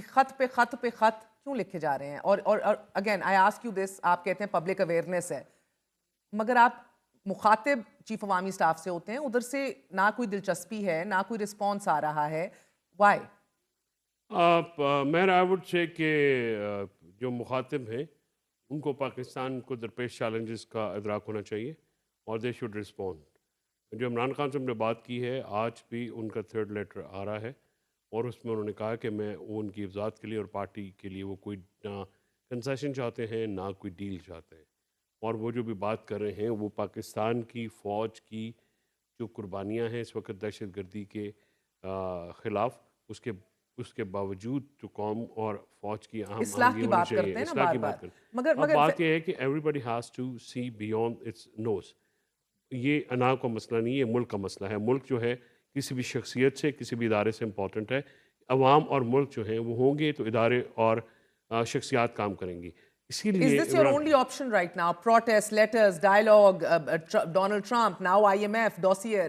خط پہ خط پہ خط کیوں لکھے جا رہے ہیں؟ اور again I ask you this, آپ کہتے ہیں پبلک اویئرنیس ہے، مگر آپ مخاطب چیف عوامی سٹاف سے ہوتے ہیں، ادھر سے نہ کوئی دلچسپی ہے، نہ کوئی رسپانس آ رہا ہے، وائی؟ مہر آئی وڈ سے کہ جو مخاطب ہیں ان کو پاکستان کو درپیش چیلنجز کا ادراک ہونا چاہیے اور دے شوڈ رسپونڈ. جو عمران خان سے ہم نے بات کی ہے، آج بھی ان کا 3rd لیٹر آ رہا ہے اور اس میں انہوں نے کہا کہ میں ان کی افزاد کے لیے اور پارٹی کے لیے وہ کوئی نہ کنسیشن چاہتے ہیں نہ کوئی ڈیل چاہتے ہیں، اور وہ جو بھی بات کر رہے ہیں وہ پاکستان کی فوج کی جو قربانیاں ہیں اس وقت دہشت گردی کے خلاف، اس کے باوجود جو قوم اور فوج کی اہم اصلاح آہنگی کی ہونی بات چاہیے، کرتے ہیں نا اصلاح بار کی بار، بات کریں. اب مگر بات یہ ہے کہ everybody has to see beyond its nose. یہ انا کا مسئلہ نہیں، یہ ملک کا مسئلہ ہے. ملک جو ہے کسی بھی شخصیت سے، کسی بھی ادارے سے امپورٹنٹ ہے. عوام اور ملک جو ہیں وہ ہوں گے تو ادارے اور شخصیات کام کریں گی. اسی Is لیے this your only option right now? Protests, letters, dialogue, Donald Trump, now IMF, dossier.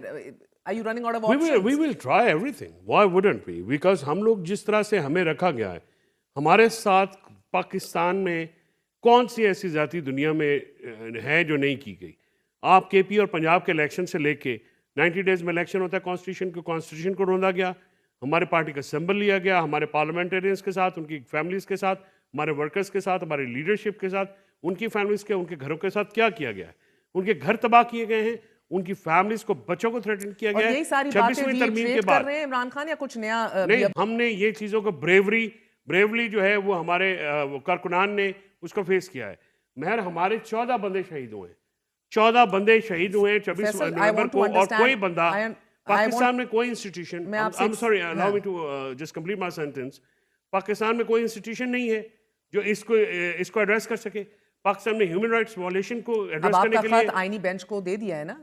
Are you running out of We options? will try everything. Why wouldn't we? Because ہم لوگ جس طرح سے ہمیں رکھا گیا ہے، ہمارے ساتھ پاکستان میں کون سی ایسی ذاتی دنیا میں ہے جو نہیں کی گئی. آپ کے پی اور پنجاب کے الیکشن سے لے کے 90 ڈیز میں الیکشن ہوتا ہے، کانسٹیٹیوشن کو روندا گیا، ہمارے پارٹی کا سمبل لیا گیا، ہمارے پارلیمنٹرینز کے ساتھ، ان کی فیملیز کے ساتھ، ہمارے ورکرز کے ساتھ، ہماری لیڈرشپ کے ساتھ، ان کی فیملیز کے، ان کے گھروں کے ساتھ کیا کیا گیا ہے. ان کے گھر تباہ کیے گئے ہیں، ان کی فیملیز کو، بچوں کو تھریٹن کیا اور گیا ہے. یہی ساری باتیں 26ویں ترمیم کے ریٹریٹ بعد کر رہے ہیں عمران خان، یا کچھ نیا نہیں، ہم نے یہ چیزوں کو بریولی جو ہے وہ ہمارے کارکنان نے اس کو فیس کیا ہے. مہر ہمارے 14 بندے شہید ہوئے ہیں، 14 بندے شہید ہوئے ہیں 26 نومبر کو، اور کوئی بندہ پاکستان میں کوئی institution I'm sorry, allow me to just complete my sentence. Pakistan میں کوئی انسٹیٹیوشن نہیں ہے جو اس کو ایڈریس کر سکے. پاکستان میں ہیومن رائٹس وائلیشن کو ایڈریس کرنے کے لیے آپ کا خط آئینی بینچ کو دے دیا ہے نا.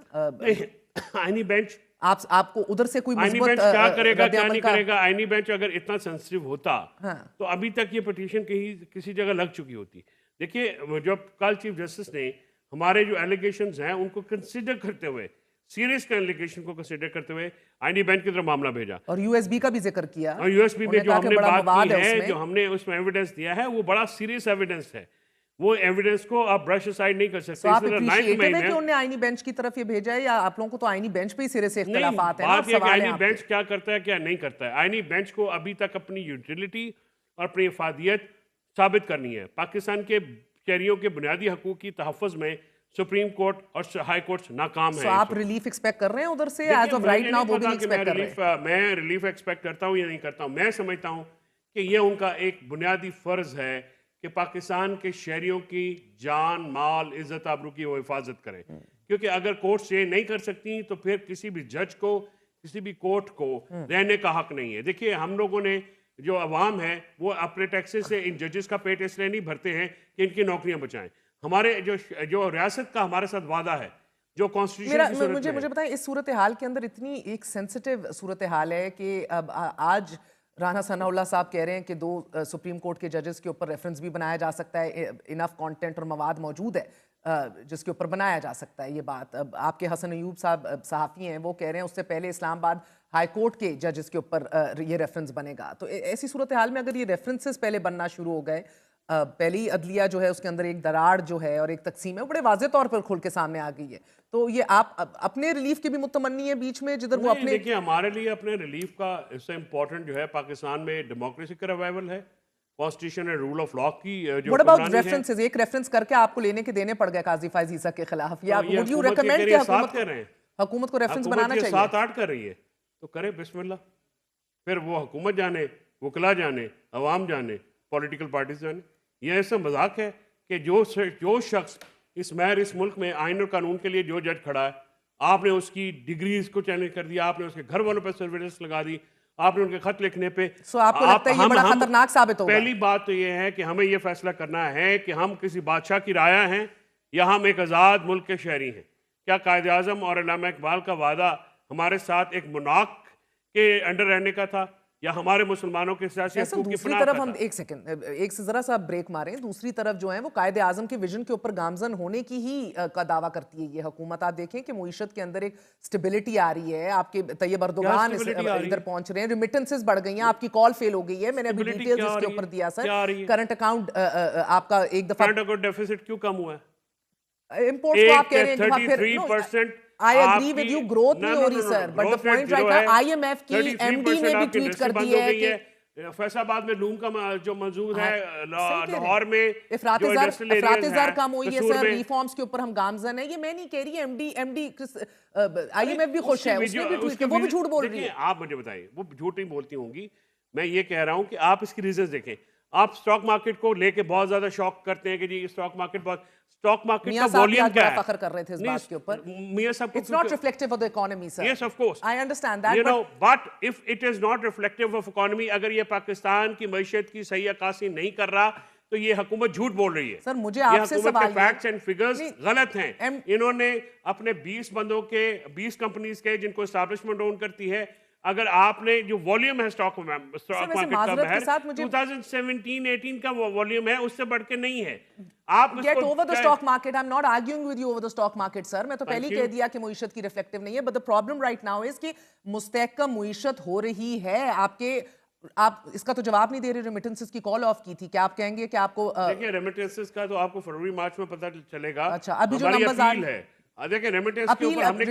آئینی بینچ آپ کو ادھر سے کوئی آئینی مثبت بینچ کیا کرے گا کیا ردعمل نہیں کا؟ کرے گا. آئینی بینچ اگر اتنا سینسٹیو ہوتا تو ابھی تک یہ پٹیشن کسی جگہ لگ چکی ہوتی. دیکھیے جب کل چیف جسٹس نے ہمارے جو ایلیگیشنز ہیں ان کو کنسیڈر کرتے ہوئے، سیریس کا ایلیگیشن کو کنسیڈر کرتے ہوئے آئینی بینچ کی طرف معاملہ بھیجا، اور یو ایس بی کا بھی ذکر کیا، اور یو ایس بی میں جو ہم نے بات کی ہے، ہے جو ہم نے اس میں ایویڈنس دیا ہے وہ بڑا سیریس ایویڈنس ہے. وہ ایویڈنس کو آپ برش اسائڈ نہیں کر سکتے. تو آپ اپریشیٹڈ ہے کہ انہوں نے آئینی بینچ کی طرف یہ بھیجا ہے، یا آپ لوگوں کو تو آئینی بینچ پہ ہی سرے سے اختلافات ہیں؟ بات یہ کہ آئینی بینچ کیا کرتا ہے کیا نہیں کرتا ہے. آئینی بینچ کو ابھی تک اپنی یوٹیلیٹی اور اپنی افادیت ثابت کرنی ہے. پاکستان کے شہریوں کے بنیادی حقوق کی تحفظ میں سپریم کورٹ اور ہائی کورٹس ناکام ہیں. آپ ریلیف ایکسپیکٹ کر رہے ہیں ادھر سے؟ ایز آف رائٹ ناؤ وہ بھی نہیں ایکسپیکٹ کر رہے. میں ریلیف ایکسپیکٹ کرتا ہوں یا نہیں کرتا ہوں. میں سمجھتا ہوں کہ یہ ان کا ایک بنیادی فرض ہے کہ پاکستان کے شہریوں کی جان، مال، عزت آبرو کی وہ حفاظت کریں. کیونکہ اگر کورٹس یہ نہیں کر سکتی تو پھر کسی بھی جج کو، کسی بھی کورٹ کو رہنے کا حق نہیں ہے. دیکھیے ہم لوگوں نے، جو عوام ہے وہ اپنے ٹیکسز سے ان ججز کا پیٹ اس لیے نہیں بھرتے ہیں کہ ان کی نوکریاں بچائیں. ہمارے جو ریاست کا ہمارے ساتھ وعدہ ہے، جو کانسٹیٹیوشن کی صورت میں مجھے بتائیں، اس صورتحال کے اندر اتنی ایک سینسٹیو صورتحال ہے کہ آج رانا ثناء اللہ صاحب کہہ رہے ہیں کہ 2 سپریم کورٹ کے ججز کے اوپر ریفرنس بھی بنایا جا سکتا ہے، انف کانٹینٹ اور مواد موجود ہے جس کے اوپر بنایا جا سکتا ہے. یہ بات آپ کے حسن ایوب صاحب صحافی ہیں، وہ کہہ رہے ہیں اس سے پہلے اسلام آباد ہائی کورٹ کے ججز کے اوپر یہ ریفرنس بنے گا. تو ایسی صورتحال میں اگر یہ ریفرنسز پہلے بننا شروع ہو گئے، پہلی عدلیہ جو ہے اس کے اندر ایک دراڑ جو ہے اور ایک تقسیم ہے وہ بڑے واضح طور پر کھل کے سامنے آ گئی ہے. تو یہ آپ اپنے ریلیف کے بھی متمنی ہیں بیچ میں جدھر وہ اپنے؟ دیکھیے ہمارے لیے اپنے ریلیف کا اس سے امپورٹنٹ جو ہے پاکستان میں ڈیموکریسی کا ریوائول ہے، کانسٹیٹیوشن اور رول آف لا کی جو حکمرانی ہے. ایک ریفرنس کر کے آپ کو لینے کے دینے پڑ گئے قاضی فائز عیسیٰ کے خلاف، یا would you recommend کہ حکومت کو ریفرنس بنانا چاہیے؟ 7-8 کر رہی ہے تو کرے، بسم اللہ. پھر وہ حکومت جانے، وکلا جانے، عوام جانے، پولیٹیکل پارٹیز جانے. یہ ایسا مذاق ہے کہ جو شخص اس ملک میں آئین اور قانون کے لیے جو جج کھڑا ہے، آپ نے اس کی ڈگریز کو چیلنج کر دیا، آپ نے اس کے گھر والوں پہ سرویلنس لگا دی، آپ نے ان کے خط لکھنے پہ. آپ کو لگتا ہے یہ بڑا خطرناک ثابت ہوگا؟ پہلی بات تو یہ ہے کہ ہمیں یہ فیصلہ کرنا ہے کہ ہم کسی بادشاہ کی رعایا ہیں یا ہم ایک آزاد ملک کے شہری ہیں. کیا قائد اعظم اور علامہ اقبال کا وعدہ ہمارے ساتھ ایک مونارک کے انڈر رہنے کا تھا، یا ہمارے مسلمانوں کے سیاسی ایسا حقوق کی دوسری پناہ طرف کا ہم تھا. ایک سیکنڈ ایک سے ذرا سا بریک ماریں. دوسری طرف جو ہیں وہ قائد اعظم کے ویژن کے اوپر گامزن ہونے کی ہی کا دعویٰ کرتی ہے یہ حکومت. آپ دیکھیں کہ معیشت کے اندر ایک سٹیبلٹی آ رہی ہے. آپ کے طیب اردوغان ادھر پہنچ رہے ہیں, ریمیٹنسز بڑھ گئی ہیں, آپ کی کال فیل ہو گئی ہے. میں نے ابھی ڈیٹیلز اس کے اوپر دیا سر. کرنٹ اکاؤنٹ آپ کا ایک دفعہ کرنٹ اکاؤنٹ ڈیفیسٹ کیوں کم ہوا ہے؟ امپورٹس کو آپ کہہ رہے ہیں کہ وہاں پھر I agree with you, growth نہیں ہو رہی سر, but the point right now IMF کی MD نے بھی ٹویٹ کر دی ہے کہ فیصل آباد میں لوم کا جو منظور ہے, لاہور میں افراط زر کم ہوئی ہے سر, ریفارمز کے اوپر ہم گامزن ہیں. یہ میں نہیں کہہ رہی, ایم ڈی IMF بھی خوش ہے, اس نے بھی ٹویٹ کیا, وہ بھی جھوٹ بول رہی ہے. آپ مجھے بتائیں, وہ جھوٹ نہیں بولتی ہوں گی. میں یہ کہہ رہا ہوں کہ آپ اس کی ریزنز دیکھیں. آپ سٹاک مارکیٹ کو لے کے بہت زیادہ شوق کرتے ہیں کہ جی سٹاک مارکیٹ کا والیوم کیا ہے. فخر کر رہے تھے اس بات کے اوپر. میاں صاحب It's not reflective of the economy, sir. Yes, of course. I understand that. You know, but if it is not reflective of economy, اگر یہ پاکستان کی معیشت کی صحیح عکاسی نہیں کر رہا تو یہ حکومت جھوٹ بول رہی ہے. سر مجھے آپ سے سوال یہ فیکٹس اینڈ فگرز غلط ہیں. انہوں نے اپنے 20 بندوں کے 20 کمپنیز کے جن کو اسٹیبلشمنٹ اون کرتی ہے, اگر آپ نے جو والیوم ہے سٹاک مارکیٹ کا بہر 2017-18 کا والیوم ہے, اس سے بڑھ کے نہیں ہے. آپ get over the stock market. I'm not arguing with you over the stock market, sir. میں تو پہلے کہہ دیا کہ معیشت کی ریفلیکٹیو نہیں ہے, but the problem right now is کہ مستحکم معیشت ہو رہی ہے. آپ اس کا تو جواب نہیں دے رہے. ریمیٹنسز کی کال آف کی تھی, کیا آپ کہیں گے کہ آپ کو دیکھیں ریمیٹنسز کا تو آپ کو فروری مارچ میں پتہ چلے گا. اچھا, ابھی جو نمبرز آ رہے ہیں دیکھیں ریمیٹنس کے اوپر ہم نے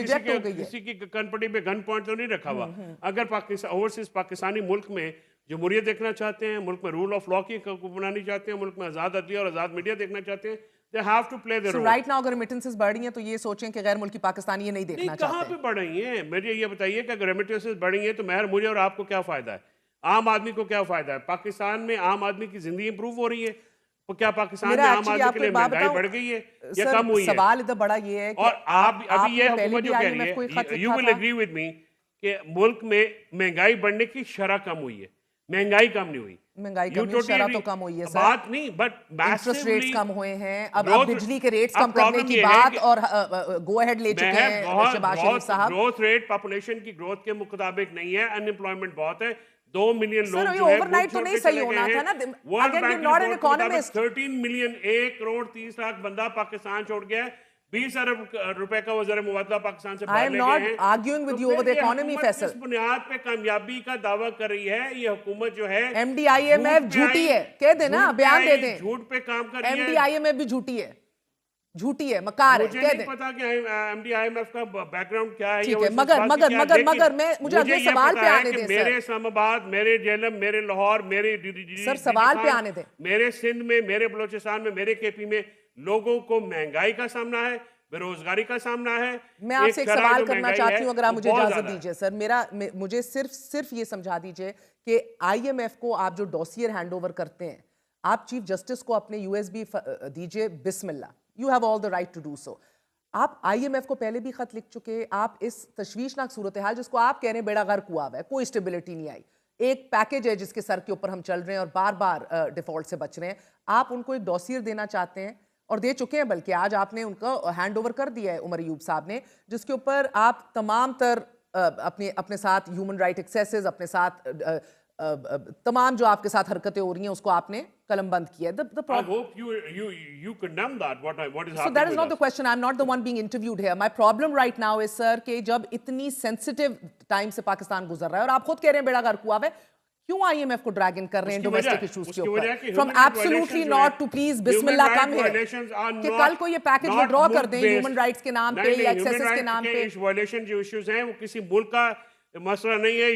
کسی کی کن پٹی پہ گن پوائنٹ تو نہیں رکھا ہوا. اگر اوورسیز پاکستانی ملک میں جمہوریت دیکھنا چاہتے ہیں, ملک میں رول آف لا کی بنانی چاہتے ہیں, ملک میں آزاد عدلیہ اور آزاد میڈیا دیکھنا چاہتے ہیں, they have to play their role. Right now اگر ریمیٹنسز بڑھ رہی ہیں تو یہ سوچیں کہ غیر ملکی پاکستانی یہ نہیں دیکھنا چاہتے. کہاں پہ بڑھ رہی ہیں؟ مجھے یہ بتائیے کہ اگر ریمیٹنسز بڑھ رہی ہیں تو مجھے اور آپ کو کیا فائدہ ہے؟ عام آدمی کو کیا فائدہ ہے؟ پاکستان میں عام آدمی کی زندگی امپروو ہو رئی ہے. کیا پاکستان میں عام آدمی کے لیے مہنگائی بڑھ گئی ہے یا کم ہوئی ہے؟ سوال ادھر بڑا یہ ہے اور آپ ابھی یہ حکومت جو کہہ رہی ہے, you will agree with me کہ ملک میں مہنگائی بڑھنے کی شرح کم ہوئی ہے, مہنگائی کم نہیں ہوئی. مہنگائی کم ہوئی, شرح تو کم ہوئی ہے سر. بات نہیں, بٹ انٹرسٹ ریٹس کم ہوئے ہیں. اب بجلی کے ریٹس کم کرنے کی بات اور گو اہیڈ لے چکے ہیں شہباز شریف صاحب. گروتھ ریٹ پاپولیشن کی گروتھ کے مطابق نہیں ہے, ان امپلائمنٹ بہت ہے. 2 ملین لوگ جو ہے اوور نائٹ تو نہیں صحیح ہونا تھا نا. Again you not an economist. 13 million 1 crore 30 lakh بندہ پاکستان چھوڑ گیا ہے. 20 ارب روپے کا وزیر مبادلہ پاکستان سے باہر لے گئے ہیں. arguing with you over the economy, Faisal. اس بنیاد پہ کامیابی کا دعویٰ کر رہی ہے یہ حکومت جو ہے. M D I M F جھوٹی ہے, کہہ دیں نا, بیان دے دیں. جھوٹ پہ کام کر رہی ہے. M D I M F بھی جھوٹی ہے, جھوٹی ہے, مکار ہے, کہہ دیں. مجھے نہیں پتا کہ M D I M F کا بیک گراؤنڈ کیا ہے. ٹھیک ہے, مگر میں مجھے اگلے سوال پہ آنے دیں سر. میرے اسلام آباد, میرے جہلم, میرے لاہور, میرے سر سوال پہ آنے دیں. میرے سندھ میں, میرے بلوچستان میں, میرے کے پی میں لوگوں کو مہنگائی کا سامنا ہے, بے روزگاری کا سامنا ہے. میں آپ سے ایک سوال کرنا چاہتی ہوں, اگر آپ مجھے اجازت دیجئے سر. مجھے صرف یہ سمجھا دیجئے کہ آئی ایم ایف کو آپ جو ڈوسیئر ہینڈ اوور کرتے ہیں, آپ چیف جسٹس کو اپنے یو ایس بی دیجئے, بسم اللہ, you have all the right to do so. آپ آئی ایم ایف کو پہلے بھی خط لکھ چکے. آپ اس تشویشناک صورتحال جس کو آپ کہہ رہے ہیں بیڑا غرق ہوا ہوا ہے, کوئی اسٹیبلٹی نہیں آئی, ایک پیکج ہے جس کے سر کے اوپر ہم چل رہے ہیں اور بار بار ڈیفالٹ سے بچ رہے ہیں, آپ ان کو ایک ڈوسیئر دینا چاہتے ہیں اور دے چکے ہیں, بلکہ آج آپ نے ان کو ہینڈ اوور کر دیا ہے عمر ایوب صاحب نے, جس کے اوپر آپ تمام تر اپنے ساتھ ہیومن رائٹ ایکسیسز, اپنے ساتھ تمام جو آپ کے ساتھ حرکتیں ہو رہی ہیں اس کو آپ نے قلم بند کیا ہے. I hope you condemn that. What is happening? So that is not the question. I'm not the one being interviewed here. My problem right now is, sir, کہ جب اتنی sensitive time سے پاکستان گزر رہا ہے اور آپ خود کہہ رہے ہیں بیڑا غرق ہوا ہے, کیوں آئی ایم ایف کو ڈریگ ان کر رہے ہیں ڈومیسٹک ایشوز کے اوپر, from absolutely not to please بسم اللہ کم ہے کہ کل کو یہ پیکج وڈرا کر دیں ہیومن رائٹس کے نام پہ یا ایکسیسز کے نام پہ. وائلیشن جو ایشوز ہیں وہ کسی ملک کا مسئلہ نہیں ہے.